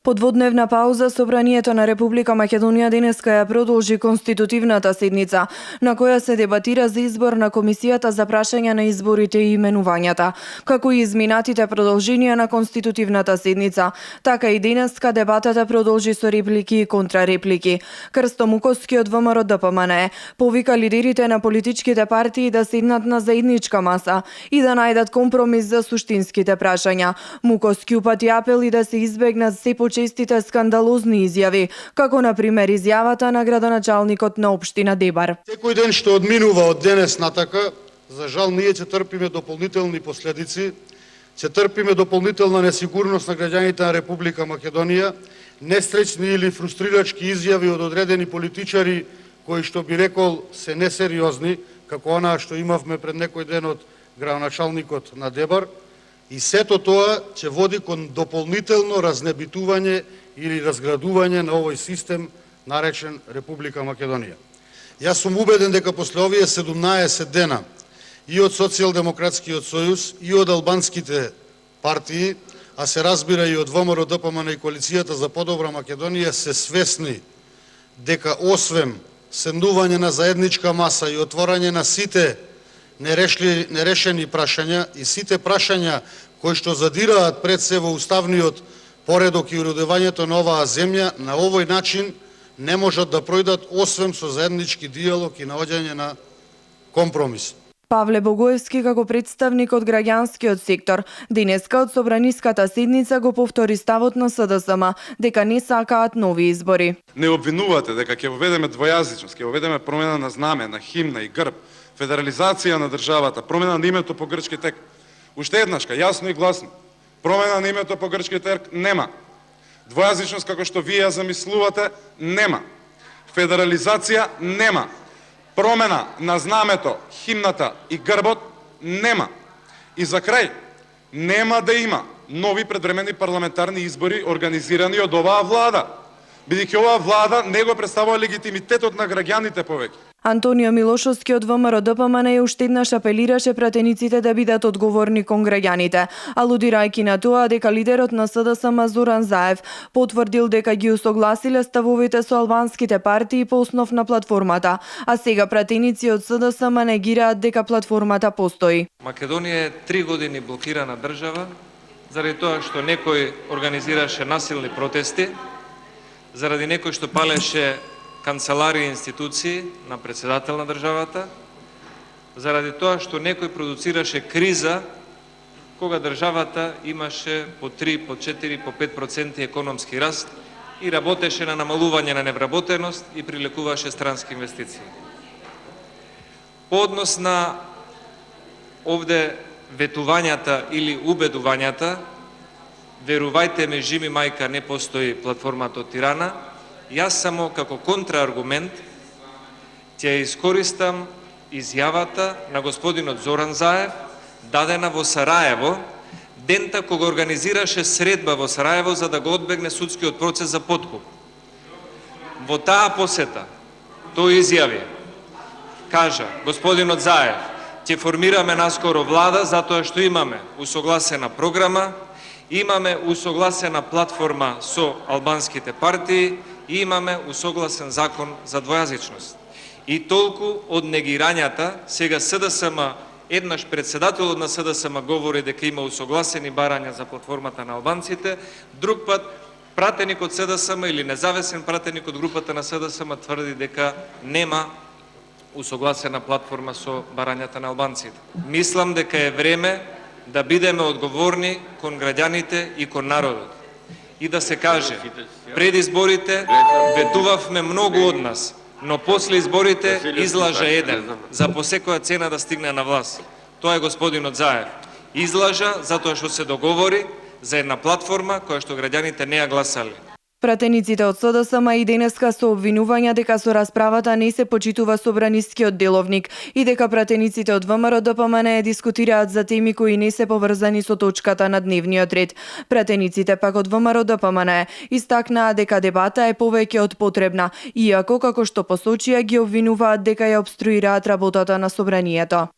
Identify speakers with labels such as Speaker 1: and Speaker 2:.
Speaker 1: По дводневна пауза, Собранието на Република Македонија денеска ја продолжи конститутивната седница, на која се дебатира за избор на Комисијата за прашања на изборите и именувањата, како и изминатите продолженија на конститутивната седница. Така и денеска дебатата продолжи со реплики и контрареплики. Крсто Муковски од ВМРО ДПМН повика лидерите на политичките партии да седнат на заедничка маса и да најдат компромис за суштинските прашања. Муковски упати апел и да се избегнат се честите скандалозни изјави, како на пример изјавата на градоначалникот на општина Дебар.
Speaker 2: Секој ден што одминува од денес натака, за жал ние ќе трпиме дополнителни последици, ќе трпиме дополнителна несигурност на граѓаните на Република Македонија, нестречни или фрустрирачки изјави од одредени политичари кои што би рекол се несериозни, како онаа што имавме пред некој ден од градоначалникот на Дебар. И сето тоа ќе води кон дополнително разнебитување или разградување на овој систем наречен Република Македонија. Јас сум убеден дека после овие 17 дена и од Социјалдемократскиот сојуз и од албанските партии, а се разбира и од ВМРО ДПМН и Коалицијата за подобра Македонија се свесни дека освен седнување на заедничка маса и отворање на сите нерешени прашања и сите прашања кои што задираат пред се во уставниот поредок и уредувањето на оваа земја, на овој начин не можат да пројдат освен со заеднички диалог и наоѓање на компромис.
Speaker 1: Павле Богоевски како представник од граѓанскиот сектор денеска од собраниската седница го повтори ставот на СДСМ дека не сакаат нови избори.
Speaker 3: Не обвинувате дека ќе воведеме двојазичност, ќе воведеме промена на знаме, на химна и грб, федерализација на државата, промена на името по грчки тек. Уште еднашка, јасно и гласно, промена на името по грчки тек нема. Двојазичност како што вие ја замислувате нема. Федерализација нема. Промена на знамето, химната и грбот нема. И за крај, нема да има нови предвремени парламентарни избори организирани од оваа влада, бидејќи оваа влада не го представува легитимитетот на граѓаните повеќе.
Speaker 1: Антонио Милошовски од ВМРО ДПМН уште еднаш апелираше пратениците да бидат одговорни кон граѓаните, алудирајќи на тоа дека лидерот на СДСМ Зоран Заев потврдил дека ги усогласиле ставовите со албанските партии по основ на платформата, а сега пратеници од СДСМ негираат дека платформата постои.
Speaker 4: Македонија е 3 години блокирана држава заради тоа што некој организираше насилни протести, заради некој што палеше канцеларии и институции на председател на државата, заради тоа што некој продуцираше криза кога државата имаше по 3, по 4, по 5% економски раст и работеше на намалување на невработеност и прилекуваше странски инвестиции. По однос на овде ветувањата или убедувањата, верувајте ме, жими мајка, не постои платформата од Тирана, јас само како контрааргумент ќе искористам изјавата на господинот Зоран Заев, дадена во Сараево, дента кога организираше средба во Сараево за да го одбегне судскиот процес за подкуп. Во таа посета, тој изјави, кажа, господинот Заев, ќе формираме наскоро влада затоа што имаме усогласена програма, имаме усогласена платформа со албанските партии и имаме усогласен закон за двојазичност. И толку од негирањата, сега СДСМ, еднаш председателот на СДСМ говори дека има усогласени барања за платформата на албанците, друг пат пратеник од СДСМ или независен пратеник од групата на СДСМ тврди дека нема усогласена платформа со барањата на албанците. Мислам дека е време да бидеме одговорни кон граѓаните и кон народот. И да се каже, пред изборите ветувавме многу од нас, но после изборите излажа еден, за по секоја цена да стигне на власт. Тоа е господинот Заев. Излажа затоа што се договори за една платформа која што граѓаните не ја гласали.
Speaker 1: Пратениците од СДСМ и денеска со обвинувања дека со расправата не се почитува собранискиот деловник и дека пратениците од ВМРО ДПМН дискутираат за теми кои не се поврзани со точката на дневниот ред. Пратениците пак од ВМРО ДПМН истакнаа дека дебата е повеќе од потребна, иако како што посочија ги обвинуваат дека ја обструираат работата на собранието.